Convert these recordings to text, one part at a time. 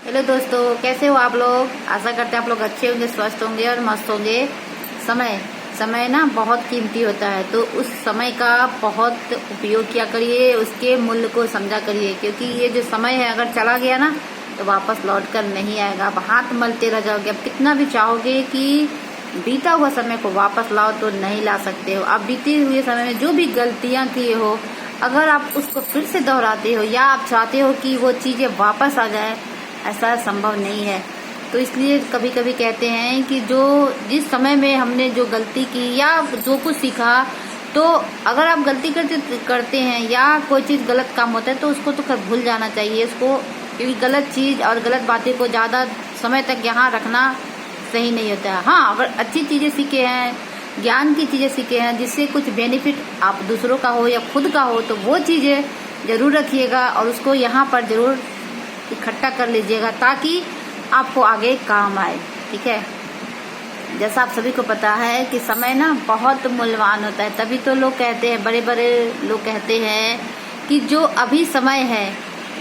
Hello दोस्तों, कैसे हो आप लोग। आशा करते हैं आप लोग अच्छे होंगे, स्वस्थ होंगे और मस्त होंगे। समय ना बहुत कीमती होता है, तो उस समय का बहुत उपयोग किया करिए, उसके मूल्य को समझा करिए, क्योंकि ये जो समय है अगर चला गया ना तो वापस लौट कर नहीं आएगा। आप हाथ मलते रह जाओगे, आप कितना भी चाहोगे कि बीता हुआ समय को वापस लाओ तो नहीं ला सकते हो। आप बीते हुए समय में जो भी गलतियां किए हो, अगर आप उसको फिर से दोहराते हो या आप चाहते हो कि वो चीजें वापस आ जाए, ऐसा संभव नहीं है। तो इसलिए कभी कभी कहते हैं कि जिस समय में हमने जो गलती की या जो कुछ सीखा, तो अगर आप गलती करते हैं या कोई चीज़ गलत काम होता है तो उसको तो भूल जाना चाहिए उसको, क्योंकि गलत चीज़ और गलत बातें को ज़्यादा समय तक यहाँ रखना सही नहीं होता है। हाँ, अगर अच्छी चीज़ें सीखे हैं, ज्ञान की चीज़ें सीखे हैं जिससे कुछ बेनिफिट आप दूसरों का हो या खुद का हो, तो वो चीज़ें ज़रूर रखिएगा और उसको यहाँ पर ज़रूर इकट्ठा कर लीजिएगा ताकि आपको आगे काम आए। ठीक है, जैसा आप सभी को पता है कि समय ना बहुत मूल्यवान होता है, तभी तो लोग कहते हैं, बड़े बड़े लोग कहते हैं कि जो अभी समय है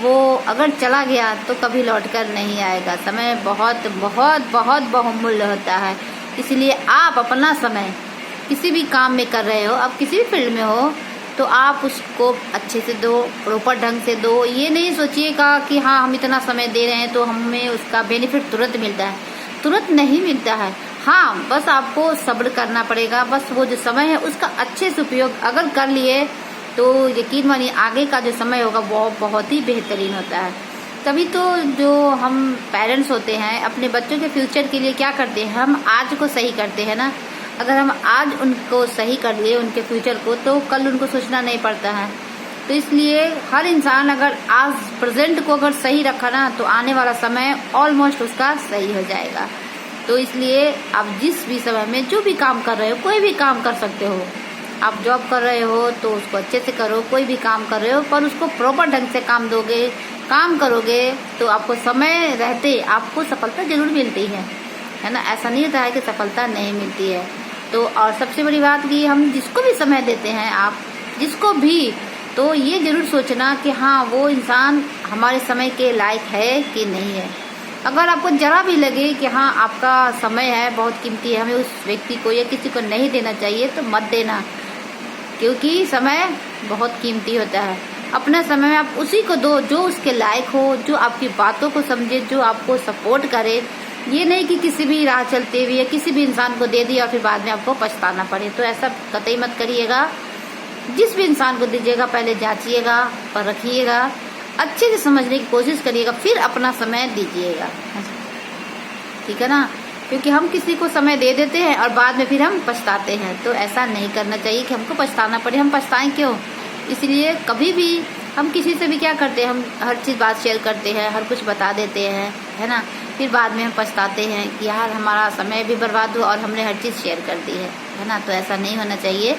वो अगर चला गया तो कभी लौट कर नहीं आएगा। समय बहुत बहुत बहुत बहुमूल्य होता है। इसलिए आप अपना समय किसी भी काम में कर रहे हो, आप किसी भी फील्ड में हो, तो आप उसको अच्छे से दो, प्रॉपर ढंग से दो। ये नहीं सोचिएगा कि हाँ हम इतना समय दे रहे हैं तो हमें उसका बेनिफिट तुरंत मिलता है। तुरंत नहीं मिलता है। हाँ, बस आपको सब्र करना पड़ेगा। बस वो जो समय है उसका अच्छे से उपयोग अगर कर लिए तो यकीन मानिए आगे का जो समय होगा वो बहुत ही बेहतरीन होता है। तभी तो जो हम पेरेंट्स होते हैं अपने बच्चों के फ्यूचर के लिए क्या करते हैं, हम आज को सही करते हैं ना। अगर हम आज उनको सही कर लिए उनके फ्यूचर को, तो कल उनको सोचना नहीं पड़ता है। तो इसलिए हर इंसान अगर आज प्रेजेंट को अगर सही रखा ना तो आने वाला समय ऑलमोस्ट उसका सही हो जाएगा। तो इसलिए आप जिस भी समय में जो भी काम कर रहे हो, कोई भी काम कर सकते हो। आप जॉब कर रहे हो तो उसको अच्छे से करो, कोई भी काम कर रहे हो पर उसको प्रॉपर ढंग से काम करोगे तो आपको समय रहते आपको सफलता जरूर मिलती है ना। ऐसा नहीं होता है कि सफलता नहीं मिलती है। तो और सबसे बड़ी बात कि हम जिसको भी समय देते हैं, आप जिसको भी, तो ये जरूर सोचना कि हाँ वो इंसान हमारे समय के लायक है कि नहीं है। अगर आपको जरा भी लगे कि हाँ आपका समय है बहुत कीमती है, हमें उस व्यक्ति को या किसी को नहीं देना चाहिए, तो मत देना, क्योंकि समय बहुत कीमती होता है। अपना समय आप उसी को दो जो उसके लायक हो, जो आपकी बातों को समझे, जो आपको सपोर्ट करे। ये नहीं कि किसी भी राह चलते हुए या किसी भी इंसान को दे दिया और फिर बाद में आपको पछताना पड़े, तो ऐसा कतई मत करिएगा। जिस भी इंसान को दीजिएगा पहले जांचिएगा और रखिएगा, अच्छे से समझने की कोशिश करिएगा, फिर अपना समय दीजिएगा। ठीक है ना, क्योंकि हम किसी को समय दे देते हैं और बाद में फिर हम पछताते हैं, तो ऐसा नहीं करना चाहिए कि हमको पछताना पड़े। हम पछताएं क्यों। इसलिए कभी भी हम किसी से भी क्या करते हैं, हम हर चीज़ बात शेयर करते हैं, हर कुछ बता देते हैं, है ना। फिर बाद में हम पछताते हैं कि यार हमारा समय भी बर्बाद हुआ और हमने हर चीज़ शेयर कर दी है ना। तो ऐसा नहीं होना चाहिए।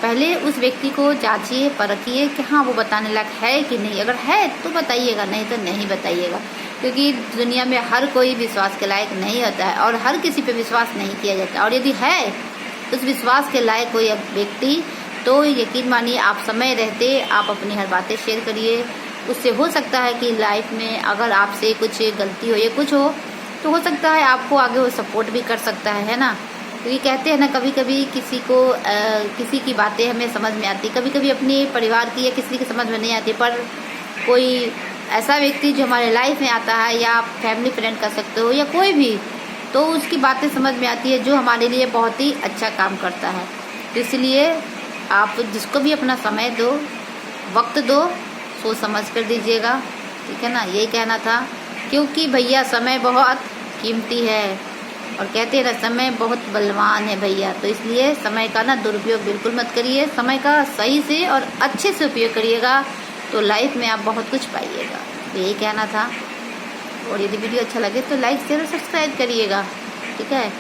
पहले उस व्यक्ति को जांचिए, परखिए कि हाँ वो बताने लायक है कि नहीं। अगर है तो बताइएगा, नहीं तो नहीं बताइएगा, क्योंकि दुनिया में हर कोई विश्वास के लायक नहीं होता है और हर किसी पे विश्वास नहीं किया जाता। और यदि है उस विश्वास के लायक कोई व्यक्ति, तो यकीन मानिए आप समय रहते आप अपनी हर बातें शेयर करिए। उससे हो सकता है कि लाइफ में अगर आपसे कुछ गलती हो या कुछ हो, तो हो सकता है आपको आगे वो सपोर्ट भी कर सकता है ना। क्योंकि कहते हैं ना, कभी कभी किसी की बातें हमें समझ में आती, कभी कभी अपने परिवार की या किसी की समझ में नहीं आती, पर कोई ऐसा व्यक्ति जो हमारे लाइफ में आता है, या आप फैमिली फ्रेंड कर सकते हो या कोई भी, तो उसकी बातें समझ में आती है जो हमारे लिए बहुत ही अच्छा काम करता है। तो इसलिए आप जिसको भी अपना समय दो, वक्त दो, सोच समझ कर दीजिएगा। ठीक है ना, यही कहना था, क्योंकि भैया समय बहुत कीमती है और कहते हैं ना समय बहुत बलवान है भैया। तो इसलिए समय का ना दुरुपयोग बिल्कुल मत करिए, समय का सही से और अच्छे से उपयोग करिएगा, तो लाइफ में आप बहुत कुछ पाइएगा। तो यही कहना था। और यदि वीडियो अच्छा लगे तो लाइक शेयर और सब्सक्राइब करिएगा। ठीक है।